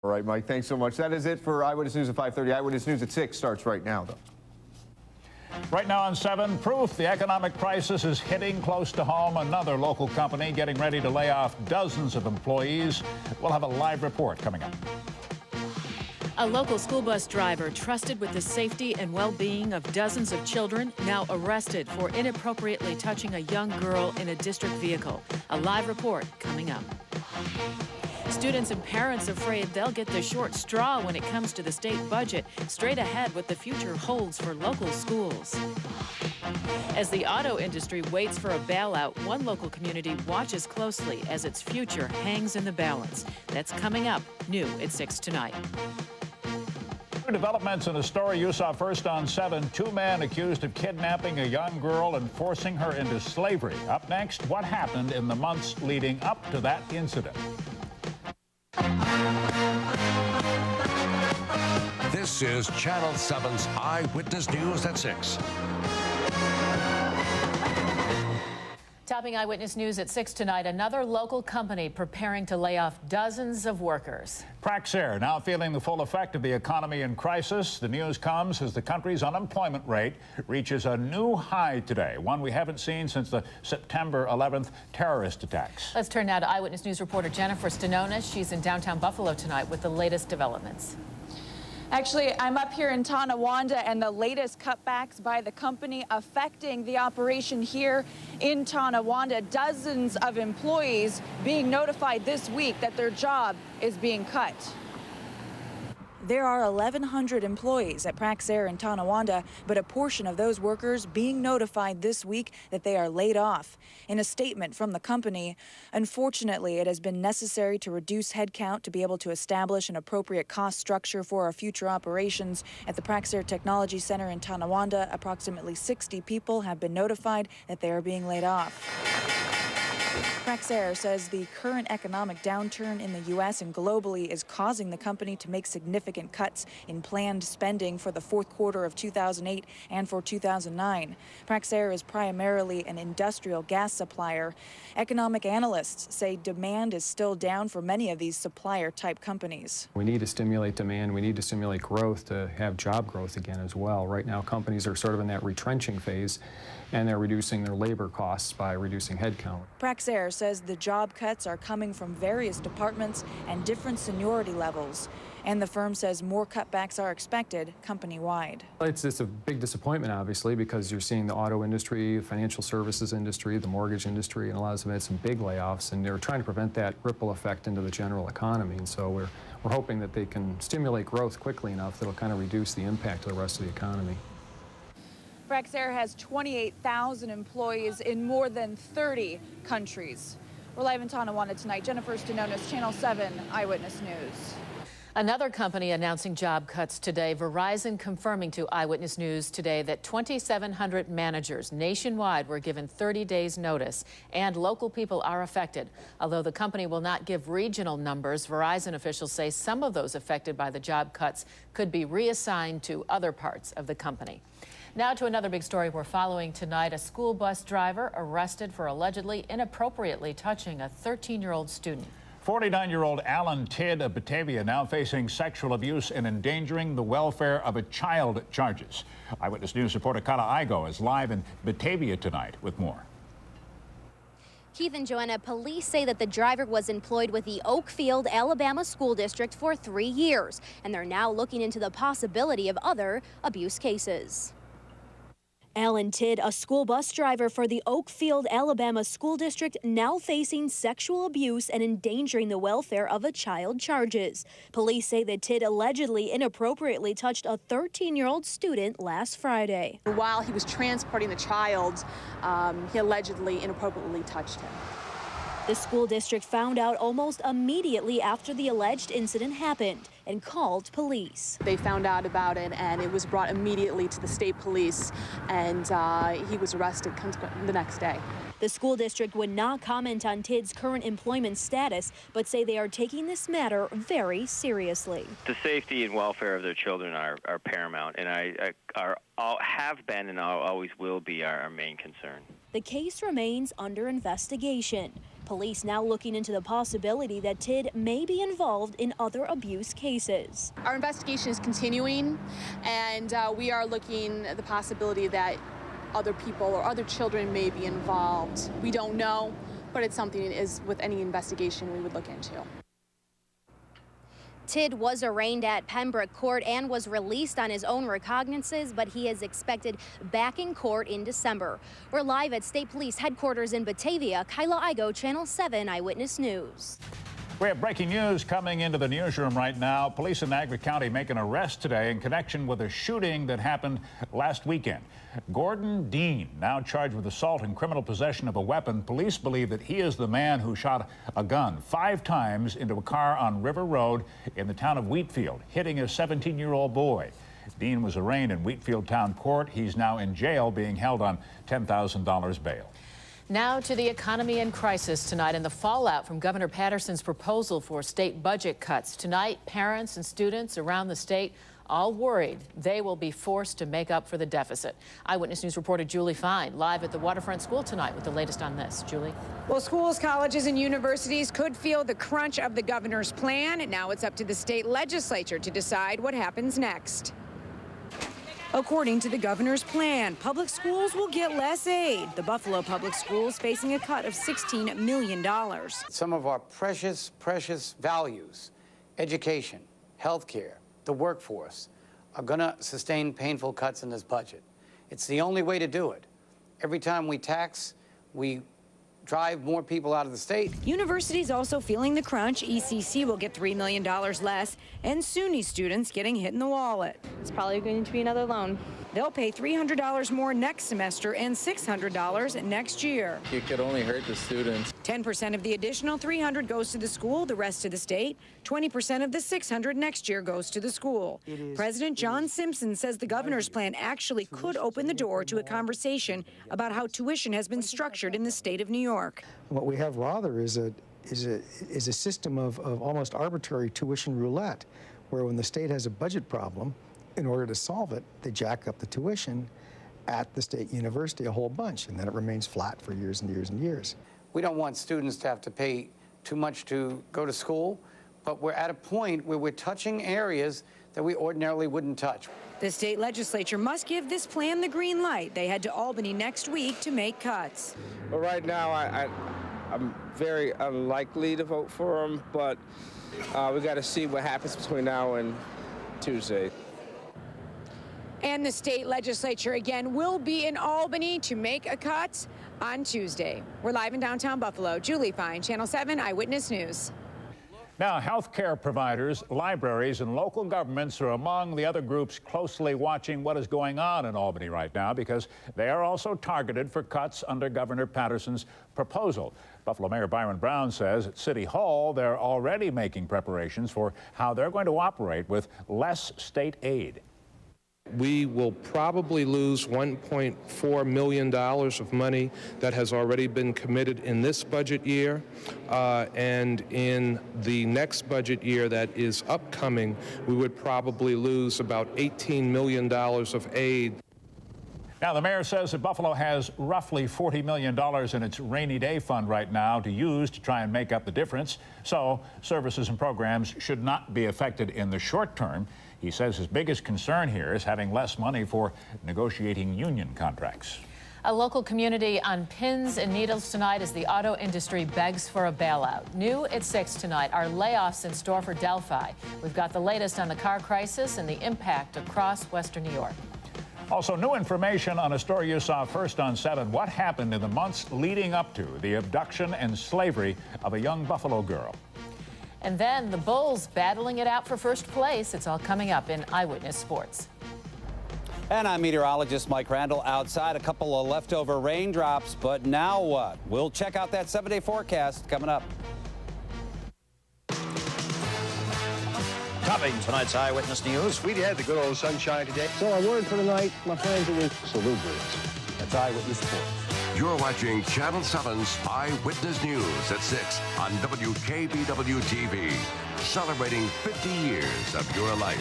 All right, Mike, thanks so much. That is it for Eyewitness News at 5:30. Eyewitness News at 6 starts right now, though. Right now on 7, proof the economic crisis is hitting close to home. Another local company getting ready to lay off dozens of employees. We'll have a live report coming up. A local school bus driver trusted with the safety and well-being of dozens of children now arrested for inappropriately touching a young girl in a district vehicle. A live report coming up. Students and parents afraid they'll get the short straw when it comes to the state budget. Straight ahead what the future holds for local schools. As the auto industry waits for a bailout, one local community watches closely as its future hangs in the balance. That's coming up, new at 6 tonight. Developments in a story you saw first on 7. 2 men accused of kidnapping a young girl and forcing her into slavery. Up next, what happened in the months leading up to that incident. This is Channel 7's Eyewitness News at 6. Topping Eyewitness News at 6 tonight, another local company preparing to lay off dozens of workers. Praxair now feeling the full effect of the economy in crisis. The news comes as the country's unemployment rate reaches a new high today, one we haven't seen since the September 11th terrorist attacks. Let's turn now to Eyewitness News reporter Jennifer Stanonis. She's in downtown Buffalo tonight with the latest developments. Actually, I'm up here in Tonawanda, and the latest cutbacks by the company affecting the operation here in Tonawanda. Dozens of employees being notified this week that their job is being cut. There are 1,100 employees at Praxair in Tonawanda, but a portion of those workers being notified this week that they are laid off. In a statement from the company, unfortunately, it has been necessary to reduce headcount to be able to establish an appropriate cost structure for our future operations. At the Praxair Technology Center in Tonawanda, approximately 60 people have been notified that they are being laid off. Praxair says the current economic downturn in the U.S. and globally is causing the company to make significant cuts in planned spending for the fourth quarter of 2008 and for 2009. Praxair is primarily an industrial gas supplier. Economic analysts say demand is still down for many of these supplier-type companies. We need to stimulate demand. We need to stimulate growth to have job growth again as well. Right now, companies are sort of in that retrenching phase, and they're reducing their labor costs by reducing headcount. Praxair says the job cuts are coming from various departments and different seniority levels. And the firm says more cutbacks are expected company-wide. It's a big disappointment, obviously, because you're seeing the auto industry, the financial services industry, the mortgage industry, and a lot of them had some big layoffs, and they're trying to prevent that ripple effect into the general economy. And so we're hoping that they can stimulate growth quickly enough that it'll kind of reduce the impact of the rest of the economy. Praxair has 28,000 employees in more than 30 countries. We're live in Tonawanda tonight. Jennifer Stanonis, Channel 7 Eyewitness News. Another company announcing job cuts today. Verizon confirming to Eyewitness News today that 2,700 managers nationwide were given 30 days notice, and local people are affected. Although the company will not give regional numbers, Verizon officials say some of those affected by the job cuts could be reassigned to other parts of the company. Now to another big story we're following tonight. A school bus driver arrested for allegedly inappropriately touching a 13-year-old student. 49-year-old Alan Tidd of Batavia now facing sexual abuse and endangering the welfare of a child charges. Eyewitness News reporter Kala Igo is live in Batavia tonight with more. Keith and Joanna, police say that the driver was employed with the Oakfield, Alabama School District for 3 years, and they're now looking into the possibility of other abuse cases. Alan Tidd, a school bus driver for the Oakfield, Alabama School District, now facing sexual abuse and endangering the welfare of a child charges. Police say that Tidd allegedly inappropriately touched a 13-year-old student last Friday. While he was transporting the child, he allegedly inappropriately touched him. The school district found out almost immediately after the alleged incident happened and called police. They found out about it, and it was brought immediately to the state police, and he was arrested the next day. The school district would not comment on Tidd's current employment status, but say they are taking this matter very seriously. The safety and welfare of their children are paramount, and have been and always will be our main concern. The case remains under investigation. Police now looking into the possibility that Tidd may be involved in other abuse cases. Our investigation is continuing, and we are looking at the possibility that other people or other children may be involved. We don't know, but it's something that is with any investigation we would look into. Tidd was arraigned at Pembroke Court and was released on his own recognizances, but he is expected back in court in December. We're live at State Police Headquarters in Batavia. Kyla Igo, Channel 7 Eyewitness News. We have breaking news coming into the newsroom right now. Police in Niagara County make an arrest today in connection with a shooting that happened last weekend. Gordon Dean, now charged with assault and criminal possession of a weapon. Police believe that he is the man who shot a gun 5 times into a car on River Road in the town of Wheatfield, hitting a 17-year-old boy. Dean was arraigned in Wheatfield Town Court. He's now in jail, being held on $10,000 bail. Now to the economy in crisis tonight and the fallout from Governor Patterson's proposal for state budget cuts. Tonight, parents and students around the state all worried they will be forced to make up for the deficit. Eyewitness News reporter Julie Fine live at the Waterfront School tonight with the latest on this. Julie? Well, schools, colleges, and universities could feel the crunch of the governor's plan, and now it's up to the state legislature to decide what happens next. According to the governor's plan, public schools will get less aid. The Buffalo Public Schools facing a cut of $16 million. Some of our precious, precious values, education, health care, the workforce, are going to sustain painful cuts in this budget. It's the only way to do it. Every time we tax, we drive more people out of the state. Universities also feeling the crunch. ECC will get $3 million less, and SUNY students getting hit in the wallet. It's probably going to be another loan. They'll pay $300 more next semester and $600 next year. It could only hurt the students. 10% of the additional $300 goes to the school, the rest to the state. 20% of the $600 next year goes to the school. President John Simpson says the governor's plan actually could open the door to a conversation about how tuition has been structured in the state of New York. What we have rather is a system of almost arbitrary tuition roulette, where when the state has a budget problem, in order to solve it, they jack up the tuition at the state university a whole bunch, and then it remains flat for years and years and years. We don't want students to have to pay too much to go to school, but we're at a point where we're touching areas that we ordinarily wouldn't touch. The state legislature must give this plan the green light. They head to Albany next week to make cuts. Well, right now, I'm very unlikely to vote for them, but we got to see what happens between now and Tuesday. And the state legislature again will be in Albany to make a cut on Tuesday. We're live in downtown Buffalo. Julie Fine, Channel 7 Eyewitness News. Now, healthcare providers, libraries, and local governments are among the other groups closely watching what is going on in Albany right now, because they are also targeted for cuts under Governor Patterson's proposal. Buffalo Mayor Byron Brown says at City Hall they're already making preparations for how they're going to operate with less state aid. We will probably lose $1.4 million of money that has already been committed in this budget year, and in the next budget year that is upcoming, we would probably lose about $18 million of aid. Now, the mayor says that Buffalo has roughly $40 million in its rainy day fund right now to use to try and make up the difference, so services and programs should not be affected in the short term. He says his biggest concern here is having less money for negotiating union contracts. A local community on pins and needles tonight as the auto industry begs for a bailout. New at 6 tonight are layoffs in store for Delphi. We've got the latest on the car crisis and the impact across Western New York. Also, new information on a story you saw first on 7. What happened in the months leading up to the abduction and slavery of a young Buffalo girl? And then the Bulls battling it out for first place. It's all coming up in Eyewitness Sports. And I'm meteorologist Mike Randall. Outside, a couple of leftover raindrops, but now what? We'll check out that 7-day forecast coming up. Topping tonight's Eyewitness News, we had the good old sunshine today. So our word for the night, my friends, it was salubrious. That's Eyewitness Sports. You're watching Channel 7's Eyewitness News at 6 on WKBW-TV, celebrating 50 years of your life.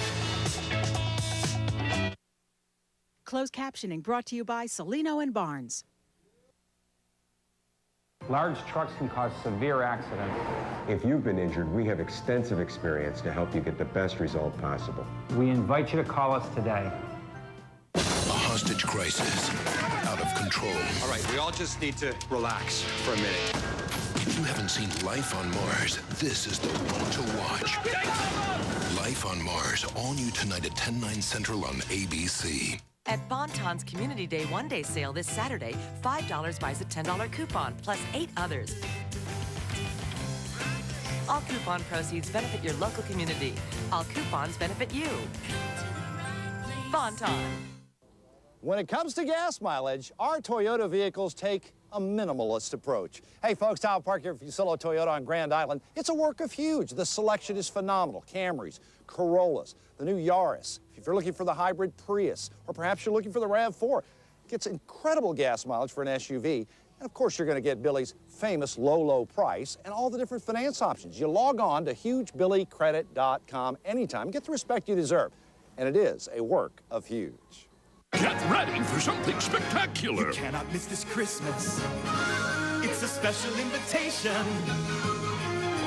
Closed captioning brought to you by Solino and Barnes. Large trucks can cause severe accidents. If you've been injured, we have extensive experience to help you get the best result possible. We invite you to call us today. A hostage crisis out of control. All right, we all just need to relax for a minute. If you haven't seen Life on Mars, this is the one to watch. Life on Mars, all new tonight at 10, 9 Central on ABC. At Bon-Ton's Community Day one-day sale this Saturday, $5 buys a $10 coupon, plus 8 others. All coupon proceeds benefit your local community. All coupons benefit you. Bon-Ton. When it comes to gas mileage, our Toyota vehicles take a minimalist approach. Hey folks, Tom Park here for Fusillo Toyota on Grand Island. It's a work of huge. The selection is phenomenal. Camrys, Corollas, the new Yaris. If you're looking for the hybrid Prius, or perhaps you're looking for the RAV4, it gets incredible gas mileage for an SUV. And of course, you're going to get Billy's famous low price and all the different finance options. You log on to hugebillycredit.com anytime and get the respect you deserve. And it is a work of huge. Get ready for something spectacular. You cannot miss this Christmas. It's a special invitation.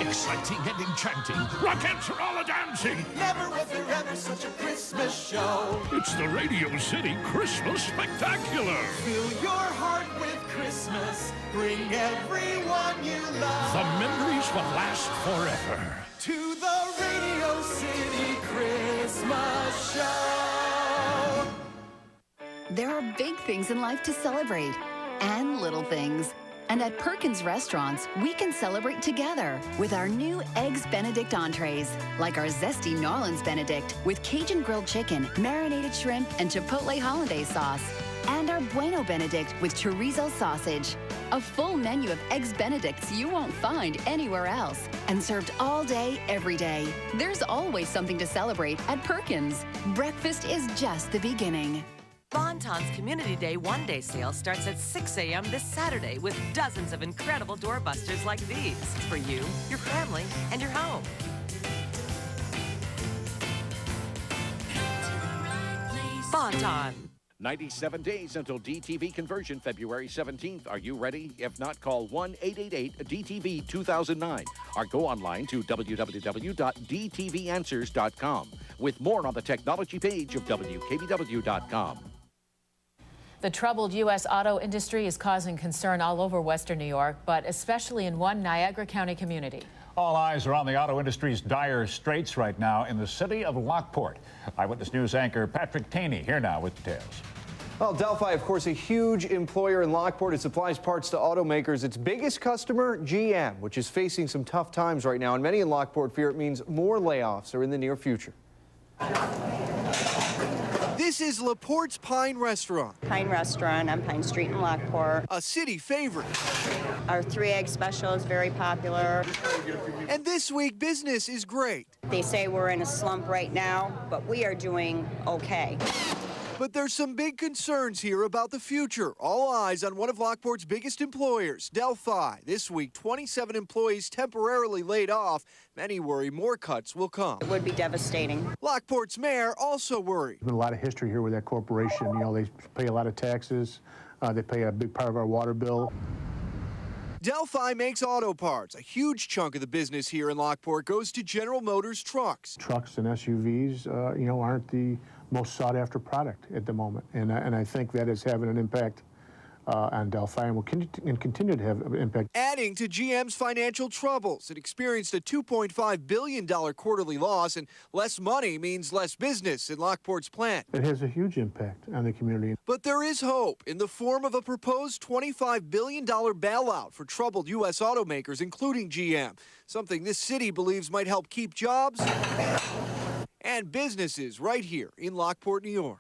Exciting and enchanting. Rockettes are all a-dancing. Never was there ever such a Christmas show. It's the Radio City Christmas Spectacular. Fill your heart with Christmas. Bring everyone you love. The memories will last forever. To the Radio City Christmas Show. There are big things in life to celebrate, and little things. And at Perkins Restaurants, we can celebrate together with our new Eggs Benedict entrees, like our zesty New Orleans Benedict with Cajun grilled chicken, marinated shrimp, and chipotle hollandaise sauce. And our Bueno Benedict with chorizo sausage. A full menu of Eggs Benedicts you won't find anywhere else. And served all day, every day. There's always something to celebrate at Perkins. Breakfast is just the beginning. Bon-Ton's Community Day one-day sale starts at 6 a.m. this Saturday with dozens of incredible doorbusters like these for you, your family, and your home. Bon-Ton. 97 days until DTV conversion, February 17th. Are you ready? If not, call 1-888-DTV-2009 or go online to www.dtvanswers.com with more on the technology page of WKBW.com. The troubled U.S. auto industry is causing concern all over Western New York, but especially in one Niagara County community. All eyes are on the auto industry's dire straits right now in the city of Lockport. Eyewitness News anchor Patrick Taney here now with details. Well, Delphi, of course, a huge employer in Lockport. It supplies parts to automakers. Its biggest customer, GM, which is facing some tough times right now. And many in Lockport fear it means more layoffs are in the near future. This is LaPorte's Pine Restaurant. Pine Restaurant on Pine Street in Lockport. A city favorite. Our 3-egg special is very popular. And this week, business is great. They say we're in a slump right now, but we are doing okay. But there's some big concerns here about the future. All eyes on one of Lockport's biggest employers, Delphi. This week, 27 employees temporarily laid off. Many worry more cuts will come. It would be devastating. Lockport's mayor also worried. There's been a lot of history here with that corporation. You know, they pay a lot of taxes. They pay a big part of our water bill. Delphi makes auto parts. A huge chunk of the business here in Lockport goes to General Motors trucks. Trucks and SUVs, you know, aren't the most sought-after product at the moment, and I think that is having an impact on Delphi and will continue to have an impact. Adding to GM's financial troubles, it experienced a $2.5 billion quarterly loss, and less money means less business in Lockport's plant. It has a huge impact on the community. But there is hope in the form of a proposed $25 billion bailout for troubled U.S. automakers, including GM, something this city believes might help keep jobs and businesses right here in Lockport, New York.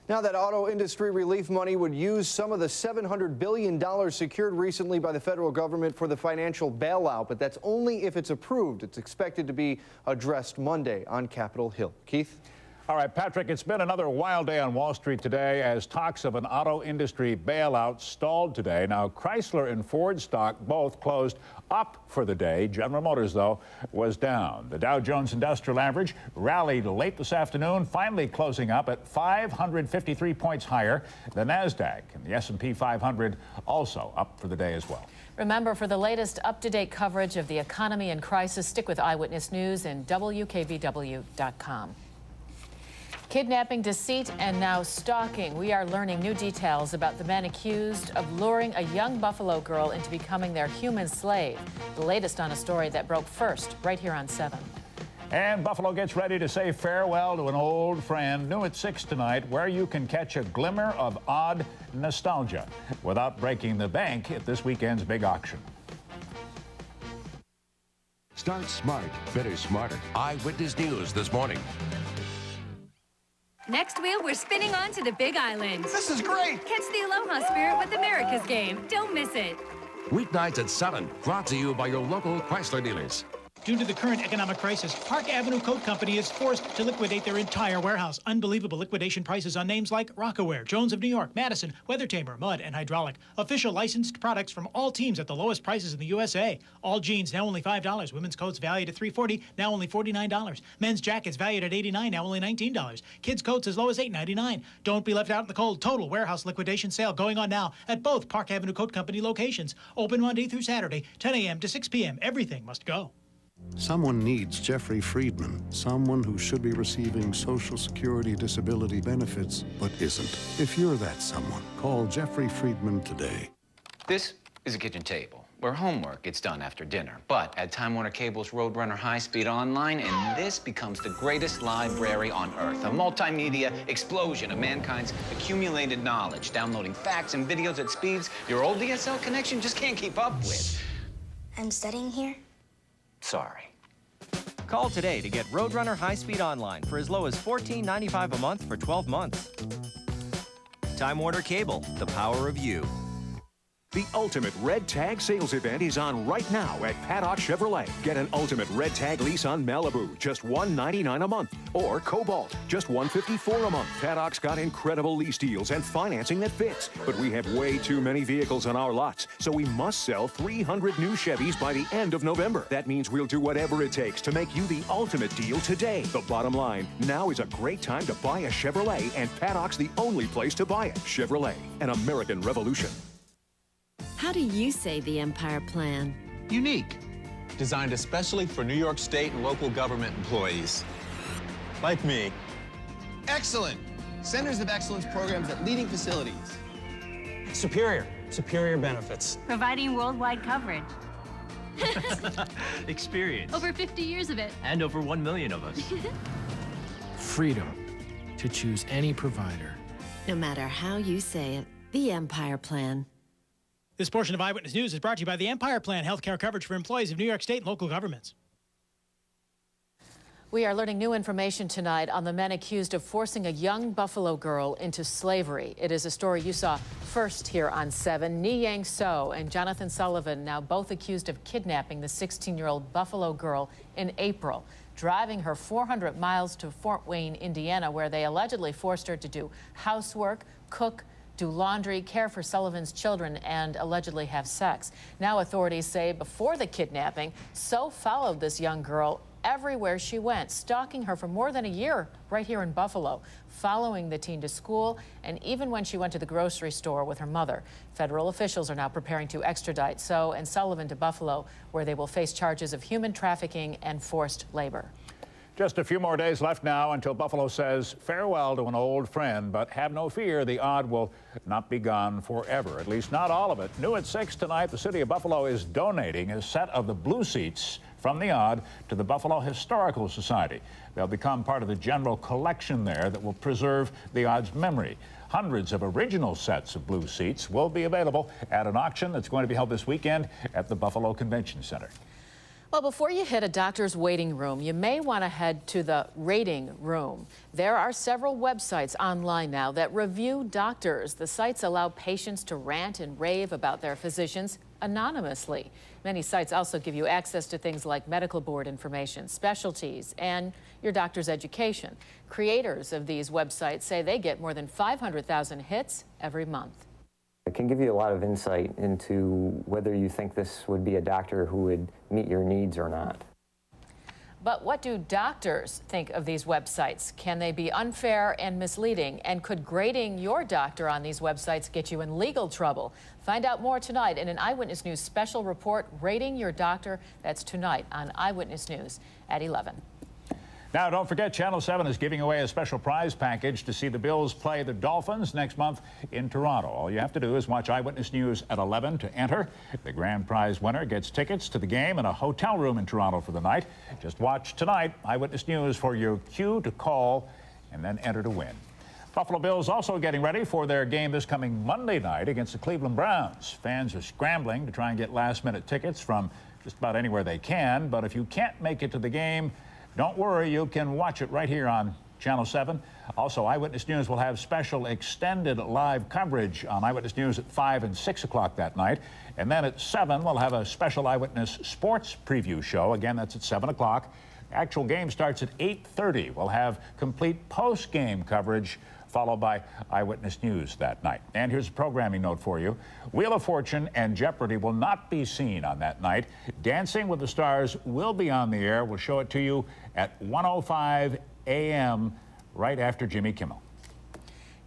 Now, that auto industry relief money would use some of the $700 billion secured recently by the federal government for the financial bailout, but that's only if it's approved. It's expected to be addressed Monday on Capitol Hill. Keith? All right, Patrick, it's been another wild day on Wall Street today as talks of an auto industry bailout stalled today. Now, Chrysler and Ford stock both closed up for the day. General Motors, though, was down. The Dow Jones Industrial Average rallied late this afternoon, finally closing up at 553 points higher than NASDAQ. And the S&P 500 also up for the day as well. Remember, for the latest up-to-date coverage of the economy and crisis, stick with Eyewitness News and WKBW.com. Kidnapping, deceit, and now stalking. We are learning new details about the men accused of luring a young Buffalo girl into becoming their human slave. The latest on a story that broke first, right here on 7. And Buffalo gets ready to say farewell to an old friend. New at 6 tonight, where you can catch a glimmer of odd nostalgia without breaking the bank at this weekend's big auction. Start smart, better smarter. Eyewitness News this morning. Next wheel, we're spinning on to the Big Island. This is great! Catch the Aloha spirit with America's Game. Don't miss it. Weeknights at 7, brought to you by your local Chrysler dealers. Due to the current economic crisis, Park Avenue Coat Company is forced to liquidate their entire warehouse. Unbelievable liquidation prices on names like Rockaware, Jones of New York, Madison, Weather Tamer, Mud, and Hydraulic. Official licensed products from all teams at the lowest prices in the USA. All jeans now only $5. Women's coats valued at $340, now only $49. Men's jackets valued at $89, now only $19. Kids' coats as low as $8.99. Don't be left out in the cold. Total warehouse liquidation sale going on now at both Park Avenue Coat Company locations. Open Monday through Saturday, 10 a.m. to 6 p.m. Everything must go. Someone needs Jeffrey Friedman, someone who should be receiving Social Security disability benefits, but isn't. If you're that someone, call Jeffrey Friedman today. This is a kitchen table where homework gets done after dinner. But add Time Warner Cable's Roadrunner High-Speed Online, and this becomes the greatest library on Earth. A multimedia explosion of mankind's accumulated knowledge, downloading facts and videos at speeds your old DSL connection just can't keep up with. I'm studying here? Sorry. Call today to get Roadrunner High-Speed Online for as low as $14.95 a month for 12 months. Time Warner Cable, the power of you. The ultimate red tag sales event is on right now at Paddock Chevrolet. Get an ultimate red tag lease on Malibu, just $199 a month, or Cobalt, just $154 a month. Paddock's got incredible lease deals and financing that fits, but we have way too many vehicles on our lots, so we must sell 300 new Chevys by the end of November. That means we'll do whatever it takes to make you the ultimate deal today. The bottom line, now is a great time to buy a Chevrolet, and Paddock's the only place to buy it. Chevrolet, an American revolution. How do you say the Empire Plan? Unique. Designed especially for New York State and local government employees. Like me. Excellent. Centers of Excellence programs at leading facilities. Superior. Superior benefits. Providing worldwide coverage. Experience. Over 50 years of it. And over 1 million of us. Freedom to choose any provider. No matter how you say it, the Empire Plan. This portion of Eyewitness News is brought to you by the Empire Plan, healthcare coverage for employees of New York State and local governments. We are learning new information tonight on the men accused of forcing a young Buffalo girl into slavery. It is a story you saw first here on 7. Ni Yang So and Jonathan Sullivan now both accused of kidnapping the 16-year-old Buffalo girl in April, driving her 400 miles to Fort Wayne, Indiana, where they allegedly forced her to do housework, cook, do laundry, care for Sullivan's children, and allegedly have sex. Now authorities say before the kidnapping, So followed this young girl everywhere she went, stalking her for more than a year right here in Buffalo, following the teen to school, and even when she went to the grocery store with her mother. Federal officials are now preparing to extradite So and Sullivan to Buffalo, where they will face charges of human trafficking and forced labor. Just a few more days left now until Buffalo says farewell to an old friend, but have no fear, the odd will not be gone forever, at least not all of it. New at 6 tonight, the city of Buffalo is donating a set of the blue seats from the odd to the Buffalo Historical Society. They'll become part of the general collection there that will preserve the odd's memory. Hundreds of original sets of blue seats will be available at an auction that's going to be held this weekend at the Buffalo Convention Center. Well, before you hit a doctor's waiting room, you may want to head to the rating room. There are several websites online now that review doctors. The sites allow patients to rant and rave about their physicians anonymously. Many sites also give you access to things like medical board information, specialties, and your doctor's education. Creators of these websites say they get more than 500,000 hits every month. It can give you a lot of insight into whether you think this would be a doctor who would meet your needs or not. But what do doctors think of these websites? Can they be unfair and misleading? And could grading your doctor on these websites get you in legal trouble? Find out more tonight in an Eyewitness News special report, Rating Your Doctor. That's tonight on Eyewitness News at 11. Now, don't forget, Channel 7 is giving away a special prize package to see the Bills play the Dolphins next month in Toronto. All you have to do is watch Eyewitness News at 11 to enter. The grand prize winner gets tickets to the game and a hotel room in Toronto for the night. Just watch tonight, Eyewitness News, for your cue to call and then enter to win. Buffalo Bills also getting ready for their game this coming Monday night against the Cleveland Browns. Fans are scrambling to try and get last-minute tickets from just about anywhere they can, but if you can't make it to the game, don't worry, you can watch it right here on Channel 7. Also, Eyewitness News will have special extended live coverage on Eyewitness News at 5 and 6 o'clock that night. And then at 7, we'll have a special Eyewitness Sports preview show. Again, that's at 7 o'clock. Actual game starts at 8:30. We'll have complete post-game coverage followed by Eyewitness News that night. And here's a programming note for you. Wheel of Fortune and Jeopardy will not be seen on that night. Dancing with the Stars will be on the air. We'll show it to you at 1:05 a.m. right after Jimmy Kimmel.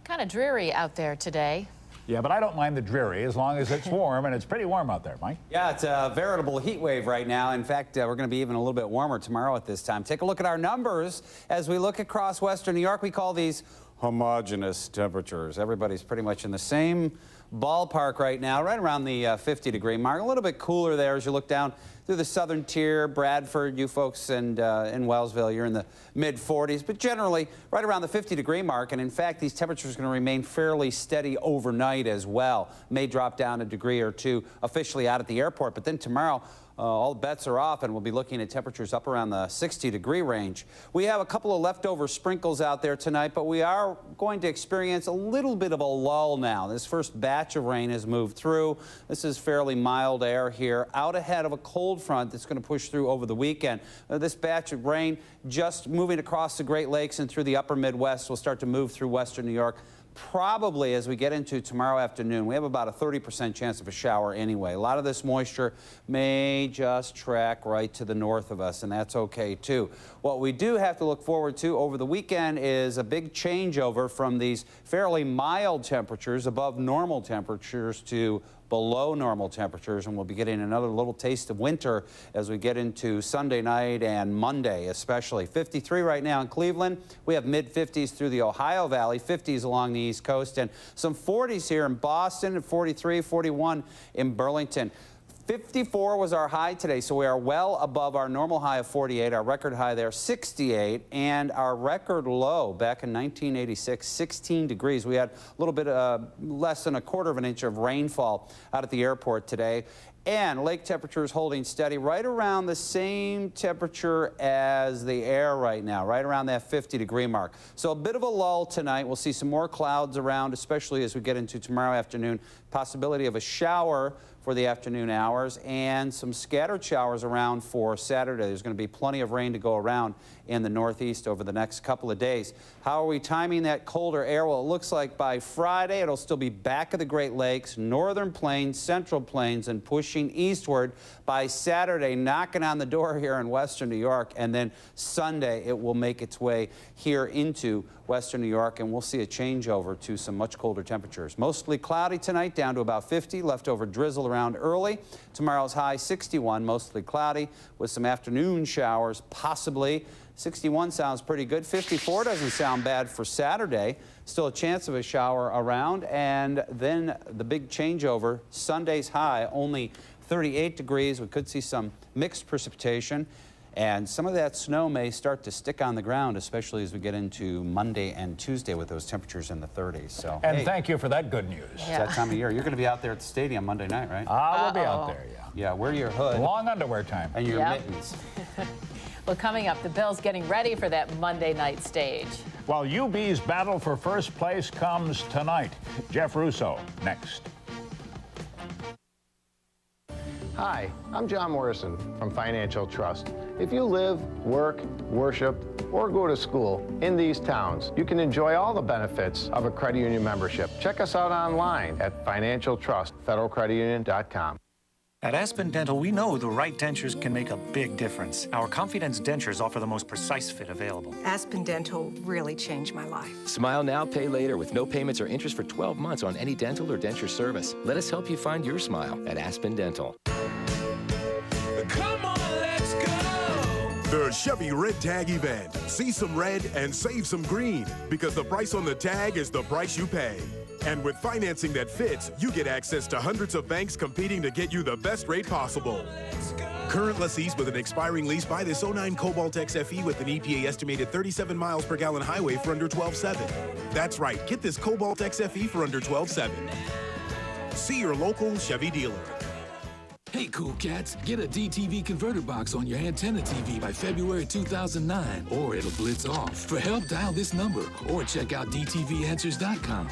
Kind of dreary out there today. Yeah, but I don't mind the dreary as long as it's warm, and it's pretty warm out there, Mike. Yeah, it's a veritable heat wave right now. In fact, we're going to be even a little bit warmer tomorrow at this time. Take a look at our numbers as we look across western New York. We call these homogeneous temperatures. Everybody's pretty much in the same ballpark right now, right around the 50-degree mark. A little bit cooler there as you look down through the southern tier, Bradford, you folks, and in Wellsville, you're in the mid-40s, but generally right around the 50-degree mark. And in fact, these temperatures are going to remain fairly steady overnight as well. May drop down a degree or two officially out at the airport, but then tomorrow, all bets are off, and we'll be looking at temperatures up around the 60-degree range. We have a couple of leftover sprinkles out there tonight, but we are going to experience a little bit of a lull now. This first batch of rain has moved through. This is fairly mild air here, out ahead of a cold front that's going to push through over the weekend. This batch of rain just moving across the Great Lakes and through the upper Midwest will start to move through western New York. Probably as we get into tomorrow afternoon, we have about a 30% chance of a shower anyway. A lot of this moisture may just track right to the north of us, and that's okay too. What we do have to look forward to over the weekend is a big changeover from these fairly mild temperatures, above normal temperatures, to below normal temperatures, and we'll be getting another little taste of winter as we get into Sunday night and Monday especially. 53 right now in Cleveland. We have mid-50s through the Ohio Valley, 50s along the East Coast, and some 40s here in Boston, and 43, 41 in Burlington. 54 was our high today, so we are well above our normal high of 48, our record high there 68, and our record low back in 1986, 16 degrees. We had a little bit less than a quarter of an inch of rainfall out at the airport today. And lake temperatures holding steady right around the same temperature as the air right now, right around that 50-degree mark. So a bit of a lull tonight. We'll see some more clouds around, especially as we get into tomorrow afternoon. Possibility of a shower for the afternoon hours and some scattered showers around for Saturday. There's going to be plenty of rain to go around in the Northeast over the next couple of days. How are we timing that colder air? Well, it looks like by Friday it'll still be back of the Great Lakes, northern plains, central plains, and pushing eastward. By Saturday, knocking on the door here in western New York, and then Sunday it will make its way here into western New York, and we'll see a changeover to some much colder temperatures. Mostly cloudy tonight, down to about 50, leftover drizzle around early. Tomorrow's high 61, mostly cloudy with some afternoon showers possibly. 61 sounds pretty good. 54 doesn't sound bad for Saturday. Still a chance of a shower around, and then the big changeover, Sunday's high only 38 degrees. We could see some mixed precipitation, and some of that snow may start to stick on the ground, especially as we get into Monday and Tuesday with those temperatures in the 30s. So, and hey, thank you for that good news. It's that time of year. You're going to be out there at the stadium Monday night, right? We'll be out there, yeah. Yeah, wear your hood. Long underwear time. And your mittens. Well, coming up, the Bills getting ready for that Monday night stage. While UB's battle for first place comes tonight. Jeff Russo, next. Hi, I'm John Morrison from Financial Trust. If you live, work, worship, or go to school in these towns, you can enjoy all the benefits of a credit union membership. Check us out online at financialtrustfederalcreditunion.com. At Aspen Dental, we know the right dentures can make a big difference. Our Confidence dentures offer the most precise fit available. Aspen Dental really changed my life. Smile now, pay later with no payments or interest for 12 months on any dental or denture service. Let us help you find your smile at Aspen Dental. Come on, let's go! The Chevy Red Tag event. See some red and save some green, because the price on the tag is the price you pay. And with financing that fits, you get access to hundreds of banks competing to get you the best rate possible. Current lessees with an expiring lease buy this 09 Cobalt XFE with an EPA estimated 37 miles per gallon highway for under $12.7. That's right, get this Cobalt XFE for under $12.7. See your local Chevy dealer. Hey, cool cats, get a DTV converter box on your antenna TV by February 2009, or it'll blitz off. For help, dial this number or check out dtvanswers.com.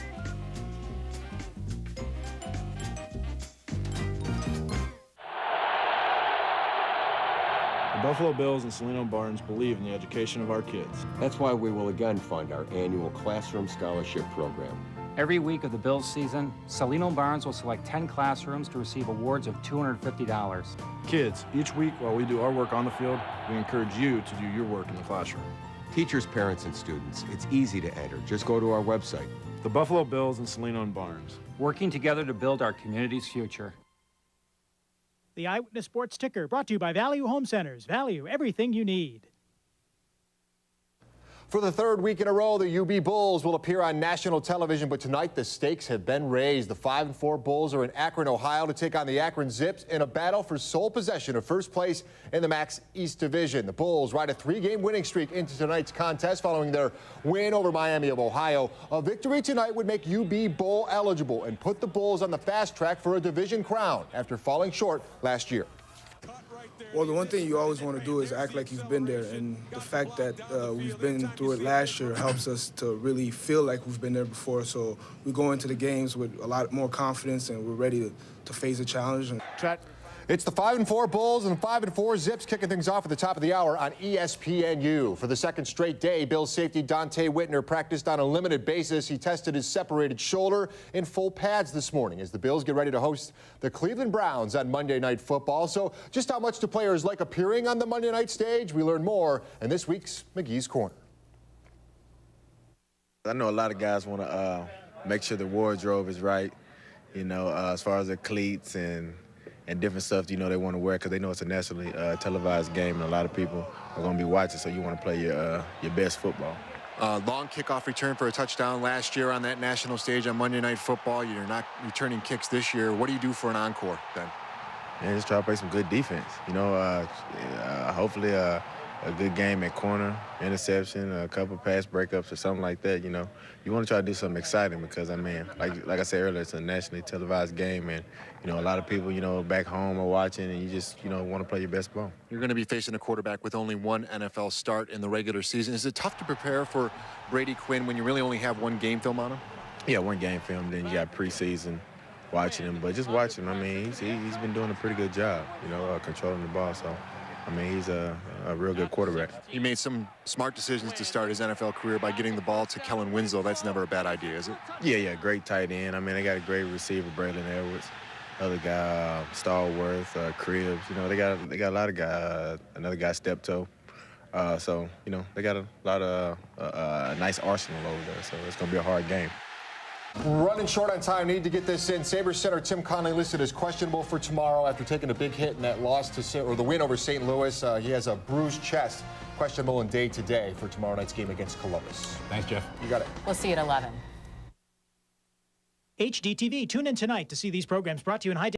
The Buffalo Bills and Salino Barnes believe in the education of our kids. That's why we will again fund our annual Classroom Scholarship Program. Every week of the Bills season, Salino Barnes will select 10 classrooms to receive awards of $250. Kids, each week while we do our work on the field, we encourage you to do your work in the classroom. Teachers, parents, and students, it's easy to enter. Just go to our website. The Buffalo Bills and Salino and Barnes. Working together to build our community's future. The Eyewitness Sports Ticker, brought to you by Value Home Centers. Value, everything you need. For the third week in a row, the UB Bulls will appear on national television, but tonight the stakes have been raised. The 5-4 Bulls are in Akron, Ohio to take on the Akron Zips in a battle for sole possession of first place in the MAAC East Division. The Bulls ride a 3-game winning streak into tonight's contest following their win over Miami of Ohio. A victory tonight would make UB Bowl eligible and put the Bulls on the fast track for a division crown after falling short last year. Well, the one thing you always want to do is act like you've been there, and the fact that we've been through it last year helps us to really feel like we've been there before. So we go into the games with a lot more confidence, and we're ready to face the challenge. It's the 5-4 Bulls and 5-4 Zips kicking things off at the top of the hour on ESPNU. For the second straight day, Bills safety Dante Whitner practiced on a limited basis. He tested his separated shoulder in full pads this morning as the Bills get ready to host the Cleveland Browns on Monday Night Football. So just how much do players like appearing on the Monday night stage? We learn more in this week's McGee's Corner. I know a lot of guys want to make sure the wardrobe is right, you know, as far as the cleats and different stuff, you know, they want to wear because they know it's a nationally televised game and a lot of people are going to be watching, so you want to play your best football. Long kickoff return for a touchdown last year on that national stage on Monday Night Football. You're not returning kicks this year. What do you do for an encore then? And just try to play some good defense. You know, hopefully a good game at corner, interception, a couple pass breakups or something like that, you know. You want to try to do something exciting because, I mean, like I said earlier, it's a nationally televised game, and, you know, a lot of people, you know, back home are watching, and you just, you know, want to play your best ball. You're going to be facing a quarterback with only one NFL start in the regular season. Is it tough to prepare for Brady Quinn when you really only have one game film on him? Yeah, one game film, then you got preseason watching him. But just watch him, I mean, he's been doing a pretty good job, you know, controlling the ball, so. I mean, he's a real good quarterback. He made some smart decisions to start his NFL career by getting the ball to Kellen Winslow. That's never a bad idea, is it? Yeah, great tight end. I mean, they got a great receiver, Braylon Edwards. Other guy, Stallworth, Cribbs. You know, they got a lot of guys. Another guy, Steptoe. So, you know, they got a lot of nice arsenal over there. So it's going to be a hard game. Running short on time, need to get this in. Sabres center Tim Connelly listed as questionable for tomorrow after taking a big hit in that loss to, or the win over St. Louis. He has a bruised chest, questionable in day-to-day for tomorrow night's game against Columbus. Thanks, Jeff. You got it. We'll see you at 11. HDTV, tune in tonight to see these programs brought to you in high